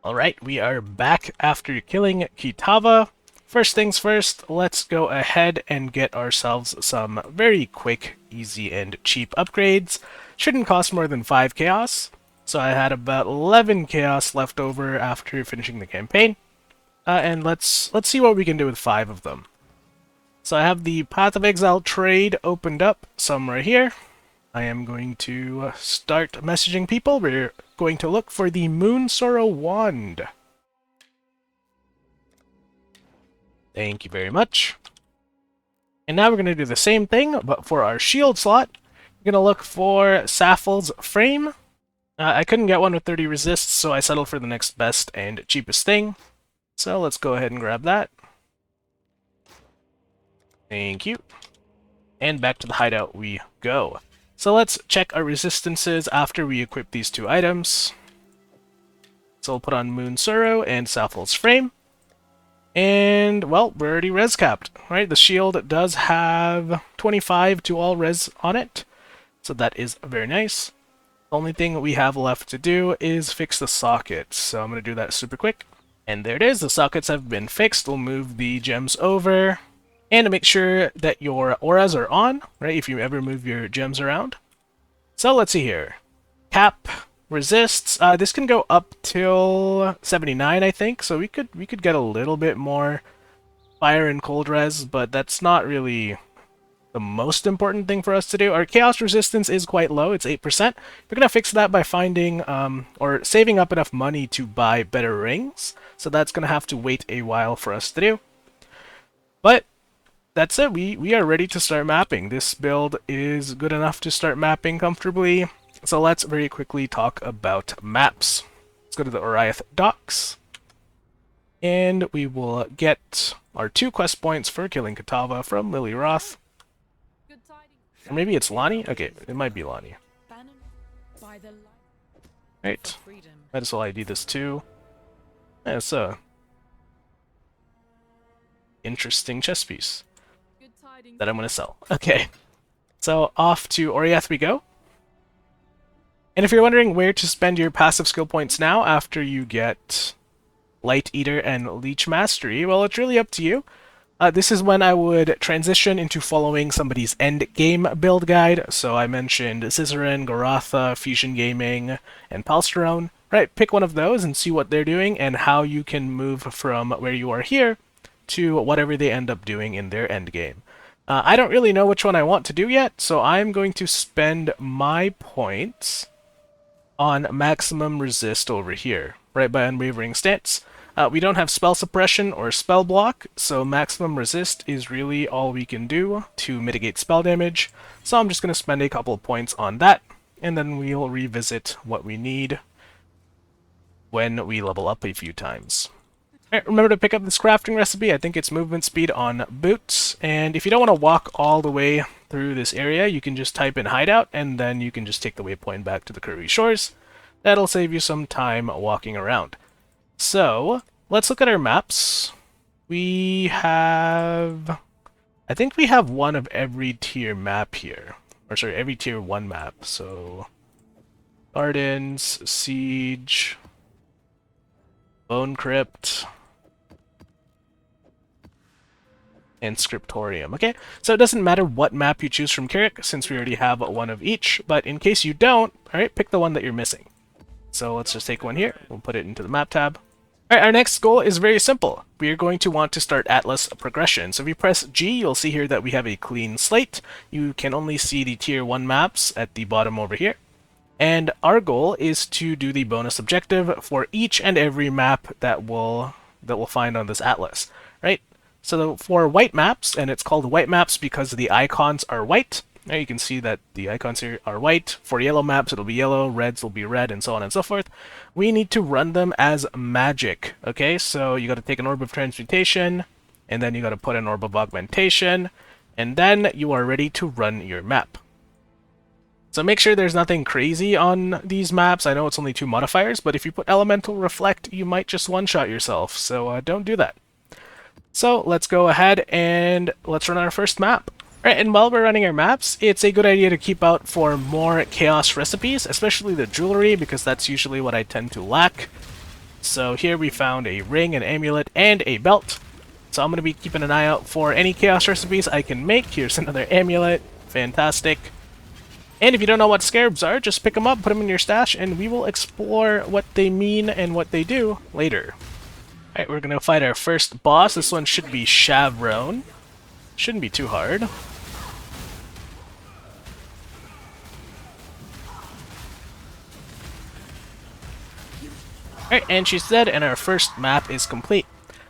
Alright, we are back after killing Kitava. First things first, let's go ahead and get ourselves some very quick, easy, and cheap upgrades. Shouldn't cost more than 5 chaos. So I had about 11 chaos left over after finishing the campaign. And let's see what we can do with 5 of them. So I have the Path of Exile trade opened up somewhere here. I am going to start messaging people. We're going to look for the Moon Sorrow Wand. Thank you very much. And now we're going to do the same thing, but for our shield slot, we're going to look for Saffel's Frame. I couldn't get one with 30 resists, so I settled for the next best and cheapest thing. So let's go ahead and grab that. Thank you. And back to the hideout we go. So let's check our resistances after we equip these two items. So we'll put on Moon Sorrow and Saffel's Frame. And, well, we're already res capped, right? The shield does have 25 to all res on it, so that is very nice. The only thing we have left to do is fix the sockets, so I'm going to do that super quick. And there it is, the sockets have been fixed. We'll move the gems over. And to make sure that your auras are on, right, if you ever move your gems around. So let's see here. Cap, resists, this can go up till 79, I think, so we could get a little bit more fire and cold res, but that's not really the most important thing for us to do. Our chaos resistance is quite low, it's 8%. We're gonna fix that by finding, or saving up enough money to buy better rings, so that's gonna have to wait a while for us to do. But that's it, we are ready to start mapping. This build is good enough to start mapping comfortably. So let's very quickly talk about maps. Let's go to the Oriath docks. And we will get our 2 quest points for killing Kitava from Lily Roth. Or maybe it's Lonnie? Okay, it might be Lonnie. Right. Might as well ID this too. Yeah, it's a interesting chess piece that I'm going to sell. Okay, so off to Oriath we go. And if you're wondering where to spend your passive skill points now after you get Light Eater and Leech Mastery, well, it's really up to you. This is when I would transition into following somebody's end game build guide. So I mentioned Scissorin, Goratha, Fusion Gaming, and Palsterone. Right, pick one of those and see what they're doing and how you can move from where you are here to whatever they end up doing in their end game. I don't really know which one I want to do yet, so I'm going to spend my points on maximum resist over here, right by Unwavering Stance. We don't have spell suppression or spell block, so maximum resist is really all we can do to mitigate spell damage. So I'm just going to spend a couple of points on that, and then we'll revisit what we need when we level up a few times. Alright, remember to pick up this crafting recipe. I think it's movement speed on boots, and if you don't want to walk all the way through this area, you can just type in hideout, and then you can just take the waypoint back to the Curvy Shores. That'll save you some time walking around. So, let's look at our maps. We have... I think we have one of every tier map here. Or sorry, every tier 1 map. So, Gardens, Siege, Bone Crypt, and Scriptorium. Okay, so it doesn't matter what map you choose from Carrick, since we already have one of each, but in case you don't, alright, pick the one that you're missing. So let's just take one here, we'll put it into the map tab. Alright, our next goal is very simple. We are going to want to start Atlas progression. So if you press G, you'll see here that we have a clean slate. You can only see the tier 1 maps at the bottom over here. And our goal is to do the bonus objective for each and every map that we'll find on this atlas, right? So for white maps, and it's called white maps because the icons are white. Now you can see that the icons here are white. For yellow maps, it'll be yellow, reds will be red, and so on and so forth. We need to run them as magic, okay? So you got to take an Orb of Transmutation, and then you got to put an Orb of Augmentation, and then you are ready to run your map. So make sure there's nothing crazy on these maps. I know it's only 2 modifiers, but if you put Elemental Reflect, you might just one-shot yourself, so don't do that. So let's go ahead and let's run our first map. Right, and while we're running our maps, it's a good idea to keep out for more chaos recipes, especially the jewelry, because that's usually what I tend to lack. So here we found a ring, an amulet, and a belt. So I'm going to be keeping an eye out for any chaos recipes I can make. Here's another amulet. Fantastic. And if you don't know what scarabs are, just pick them up, put them in your stash, and we will explore what they mean and what they do later. Alright, we're going to fight our first boss. This one should be Shavron. Shouldn't be too hard. Alright, and she's dead, and our first map is complete.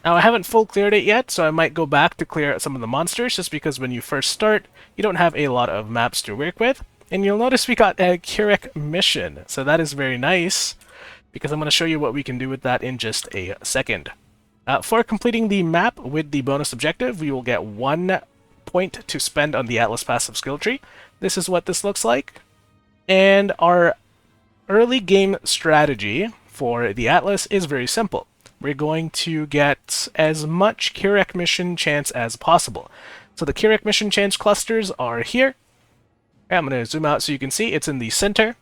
Now, I haven't full cleared it yet, so I might go back to clear out some of the monsters, just because when you first start, you don't have a lot of maps to work with. And you'll notice we got a HIERO mission, so that is very nice, because I'm going to show you what we can do with that in just a second. For completing the map with the bonus objective, we will get 1 point to spend on the Atlas passive skill tree. This is what this looks like. And our early game strategy for the Atlas is very simple. We're going to get as much HIERO mission chance as possible. So the HIERO mission chance clusters are here. I'm going to zoom out so you can see it's in the center,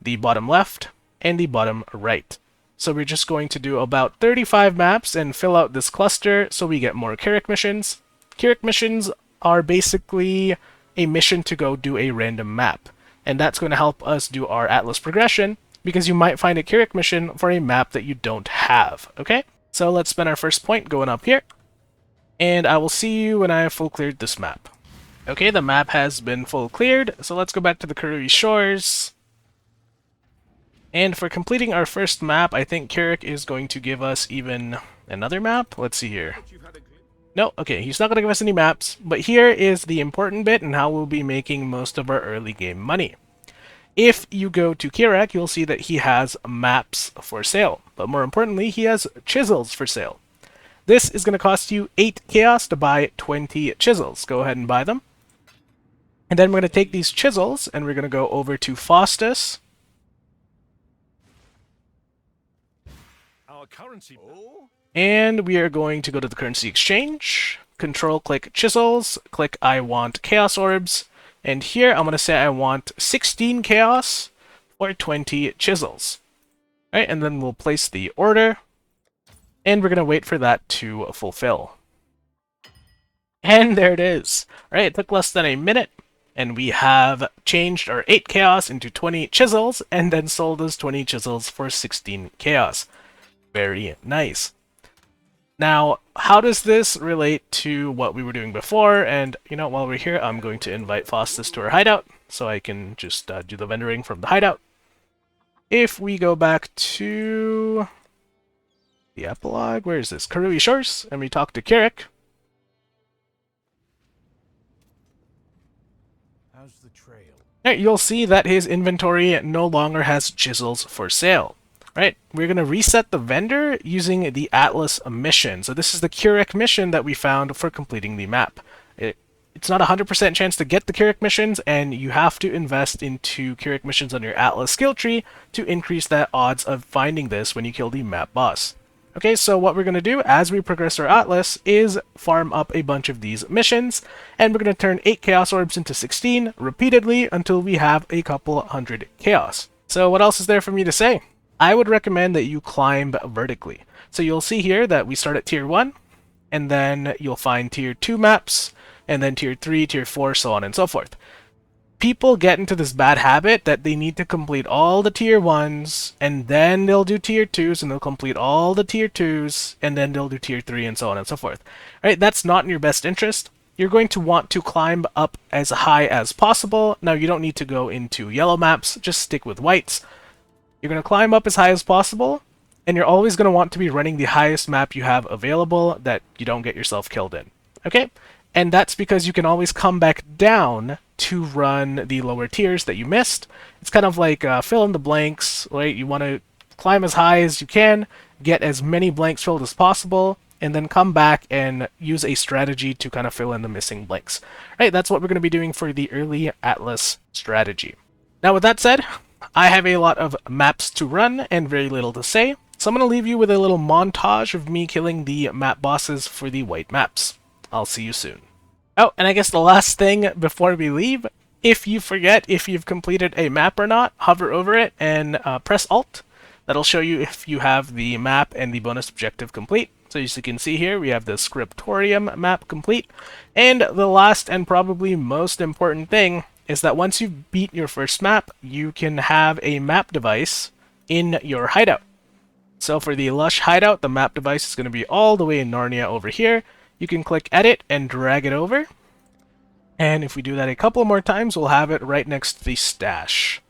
the bottom left, and the bottom right. So we're just going to do about 35 maps and fill out this cluster so we get more HIERO missions. HIERO missions are basically a mission to go do a random map. And that's going to help us do our Atlas progression, because you might find a HIERO mission for a map that you don't have, okay? So let's spend our first point going up here. And I will see you when I have full cleared this map. Okay, the map has been full cleared, so let's go back to the Karui Shores. And for completing our first map, I think HIERO is going to give us even another map. Let's see here. No, okay, he's not going to give us any maps, but here is the important bit and how we'll be making most of our early game money. If you go to HIERO, you'll see that he has maps for sale, but more importantly, he has chisels for sale. This is going to cost you 8 chaos to buy 20 chisels. Go ahead and buy them. And then we're going to take these chisels, and we're going to go over to Faustus. And we are going to go to the currency exchange, control-click chisels, click I want chaos orbs, and here I'm going to say I want 16 chaos or 20 chisels. Alright, and then we'll place the order, and we're going to wait for that to fulfill. And there it is. Alright, it took less than a minute, and we have changed our 8 chaos into 20 chisels, and then sold those 20 chisels for 16 chaos. Very nice. Now, how does this relate to what we were doing before? And, you know, while we're here, I'm going to invite Faustus to our hideout, so I can just do the vendoring from the hideout. If we go back to the epilogue, where is this? Karui Shores, and we talk to HIERO. How's the trail? Right, you'll see that his inventory no longer has chisels for sale. Right, we're going to reset the vendor using the Atlas mission. So this is the HIERO mission that we found for completing the map. It's not a 100% chance to get the HIERO missions, and you have to invest into HIERO missions on your Atlas skill tree to increase that odds of finding this when you kill the map boss. Okay, so what we're going to do as we progress our Atlas is farm up a bunch of these missions, and we're going to turn 8 Chaos Orbs into 16 repeatedly until we have a couple hundred Chaos. So what else is there for me to say? I would recommend that you climb vertically. So you'll see here that we start at Tier 1, and then you'll find Tier 2 maps, and then Tier 3, Tier 4, so on and so forth. People get into this bad habit that they need to complete all the Tier 1s, and then they'll do Tier 2s, and they'll complete all the Tier 2s, and then they'll do Tier 3, and so on and so forth. Right? That's not in your best interest. You're going to want to climb up as high as possible. Now, you don't need to go into yellow maps, just stick with whites. You're going to climb up as high as possible, and you're always going to want to be running the highest map you have available that you don't get yourself killed in. Okay? And that's because you can always come back down to run the lower tiers that you missed. It's kind of like fill in the blanks, right? You want to climb as high as you can, get as many blanks filled as possible, and then come back and use a strategy to kind of fill in the missing blanks. Right? That's what we're going to be doing for the early Atlas strategy. Now, with that said, I have a lot of maps to run and very little to say, so I'm going to leave you with a little montage of me killing the map bosses for the white maps. I'll see you soon. Oh, and I guess the last thing before we leave, if you forget if you've completed a map or not, hover over it and press Alt. That'll show you if you have the map and the bonus objective complete. So as you can see here, we have the Scriptorium map complete. And the last and probably most important thing is that once you beat your first map, you can have a map device in your hideout. So for the Lush hideout, the map device is going to be all the way in Narnia over here. You can click edit and drag it over. And if we do that a couple more times, we'll have it right next to the stash.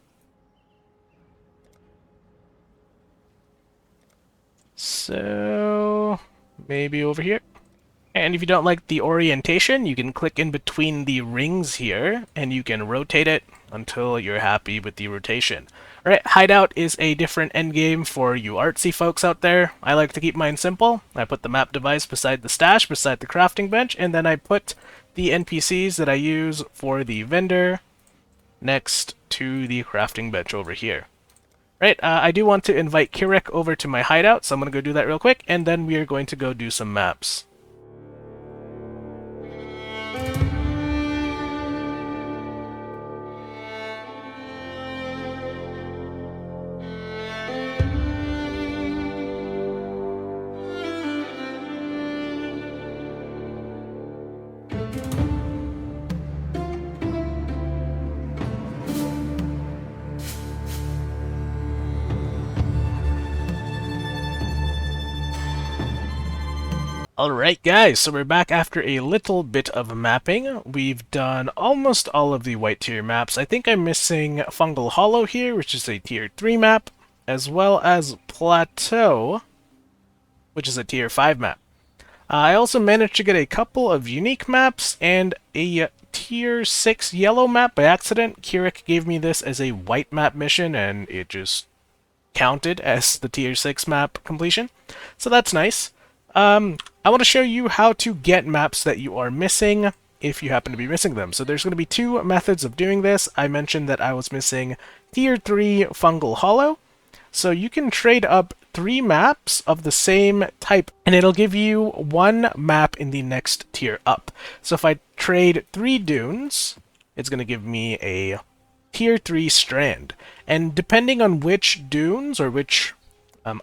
So maybe over here. And if you don't like the orientation, you can click in between the rings here, and you can rotate it until you're happy with the rotation. Alright, Hideout is a different endgame for you artsy folks out there. I like to keep mine simple. I put the map device beside the stash, beside the crafting bench, and then I put the NPCs that I use for the vendor next to the crafting bench over here. Right, I do want to invite Kirik over to my hideout, so I'm going to go do that real quick, and then we are going to go do some maps. Alright guys, so we're back after a little bit of mapping. We've done almost all of the white tier maps. I think I'm missing Fungal Hollow here, which is a tier 3 map, as well as Plateau, which is a tier 5 map. I also managed to get a couple of unique maps and a tier 6 yellow map by accident. Kirik gave me this as a white map mission and it just counted as the tier 6 map completion. So that's nice. I want to show you how to get maps that you are missing if you happen to be missing them. So there's going to be two methods of doing this. I mentioned that I was missing tier 3 Fungal Hollow. So you can trade up 3 maps of the same type and it'll give you 1 map in the next tier up. So if I trade 3 dunes, it's going to give me a tier 3 strand. And depending on which dunes or which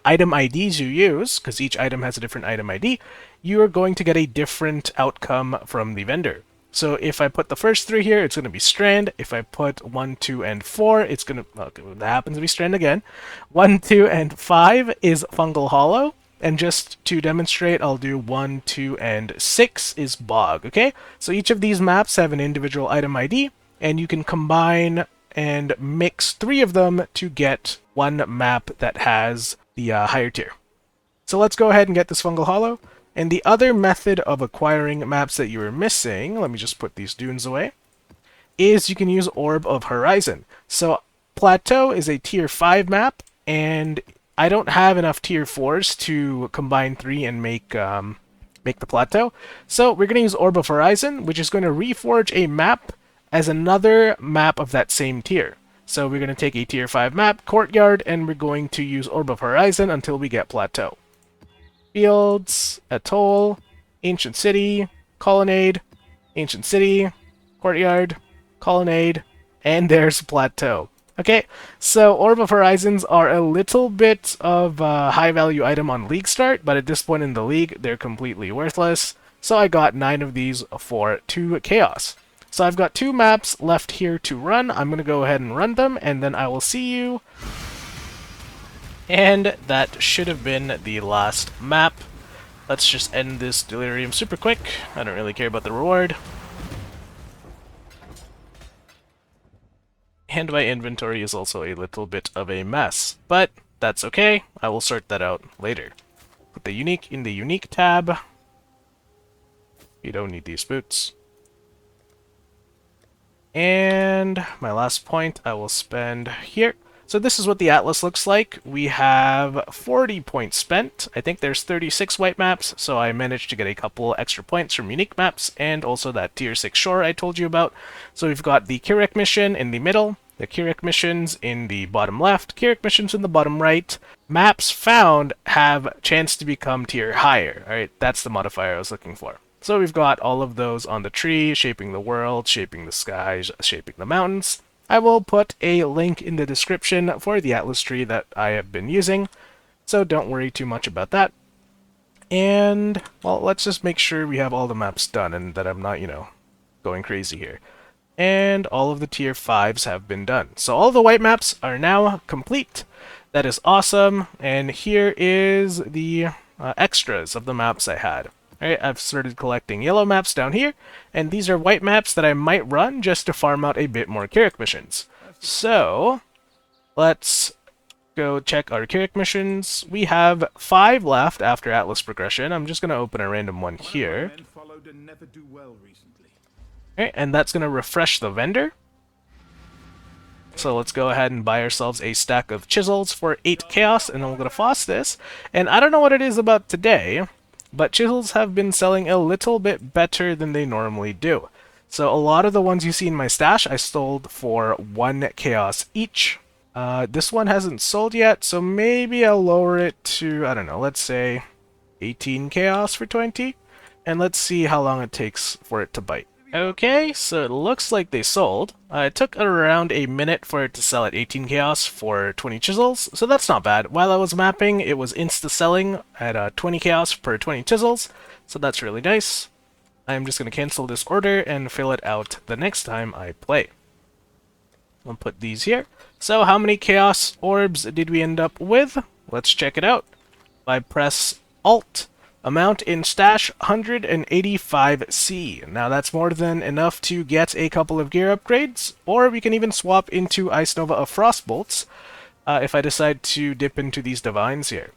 item IDs you use, because each item has a different item ID, you are going to get a different outcome from the vendor. So if I put the first 3 here, it's going to be strand. If I put 1, 2, and 4, it's going to, well, that happens to be strand again. 1, 2, and 5 is Fungal Hollow. And just to demonstrate, I'll do 1, 2, and 6 is bog, okay? So each of these maps have an individual item ID, and you can combine and mix 3 of them to get 1 map that has the higher tier. So let's go ahead and get this Fungal Hollow. And the other method of acquiring maps that you are missing, let me just put these dunes away, is you can use Orb of Horizon. So Plateau is a tier 5 map, and I don't have enough tier 4s to combine 3 and make the Plateau. So we're going to use Orb of Horizon, which is going to reforge a map as another map of that same tier. So we're going to take a tier 5 map, Courtyard, and we're going to use Orb of Horizon until we get Plateau. Fields, Atoll, Ancient City, Colonnade, Ancient City, Courtyard, Colonnade, and there's Plateau. Okay, so Orb of Horizons are a little bit of a high-value item on League Start, but at this point in the League, they're completely worthless. So I got 9 of these for 2 Chaos. So I've got 2 maps left here to run. I'm going to go ahead and run them, and then I will see you. And that should have been the last map. Let's just end this delirium super quick. I don't really care about the reward. And my inventory is also a little bit of a mess, but that's okay. I will sort that out later. Put the unique in the unique tab. You don't need these boots. And my last point I will spend here. So this is what the atlas looks like. We have 40 points spent. I think there's 36 white maps, so I managed to get a couple extra points from unique maps, and also that tier 6 shore I told you about. So we've got the Kirik mission in the middle, the Kirik missions in the bottom left, Kirik missions in the bottom right. Maps found have chance to become tier higher. Alright, that's the modifier I was looking for. So we've got all of those on the tree, shaping the world, shaping the skies, shaping the mountains. I will put a link in the description for the Atlas tree that I have been using, so don't worry too much about that. And, well, let's just make sure we have all the maps done and that I'm not, going crazy here. And all of the tier 5s have been done. So all the white maps are now complete. That is awesome. And here is the extras of the maps I had. Alright, I've started collecting yellow maps down here, and these are white maps that I might run just to farm out a bit more Carrick missions. So, let's go check our Carrick missions. We have 5 left after Atlas progression. I'm just going to open a random one here. Okay, and that's going to refresh the vendor. So let's go ahead and buy ourselves a stack of chisels for 8 chaos, and then we're going to floss this. And I don't know what it is about today, but chisels have been selling a little bit better than they normally do. So a lot of the ones you see in my stash I sold for 1 chaos each. This one hasn't sold yet, so maybe I'll lower it to, I don't know, let's say 18 chaos for 20. And let's see how long it takes for it to bite. Okay, so it looks like they sold. It took around a minute for it to sell at 18 chaos for 20 chisels, so that's not bad. While I was mapping, it was insta-selling at 20 chaos per 20 chisels, so that's really nice. I'm just going to cancel this order and fill it out the next time I play. I'll put these here. So how many chaos orbs did we end up with? Let's check it out. If I press Alt, amount in stash 185C. Now that's more than enough to get a couple of gear upgrades, or we can even swap into Ice Nova of Frostbolts if I decide to dip into these divines here.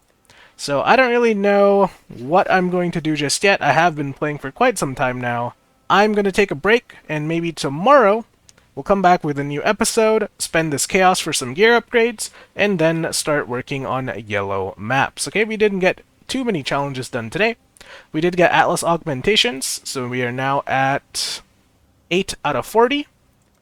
So I don't really know what I'm going to do just yet. I have been playing for quite some time now. I'm going to take a break, and maybe tomorrow we'll come back with a new episode, spend this chaos for some gear upgrades, and then start working on yellow maps. Okay, we didn't get too many challenges done today. We did get Atlas augmentations, so we are now at 8 out of 40.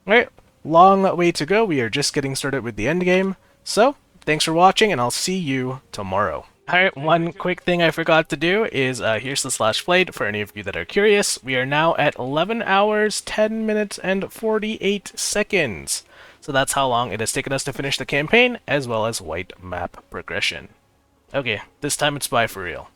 Alright, long way to go. We are just getting started with the end game. So, thanks for watching, and I'll see you tomorrow. Alright, one quick thing I forgot to do is, here's the slash played for any of you that are curious. We are now at 11 hours, 10 minutes, and 48 seconds. So that's how long it has taken us to finish the campaign, as well as white map progression. Okay, this time it's bye for real.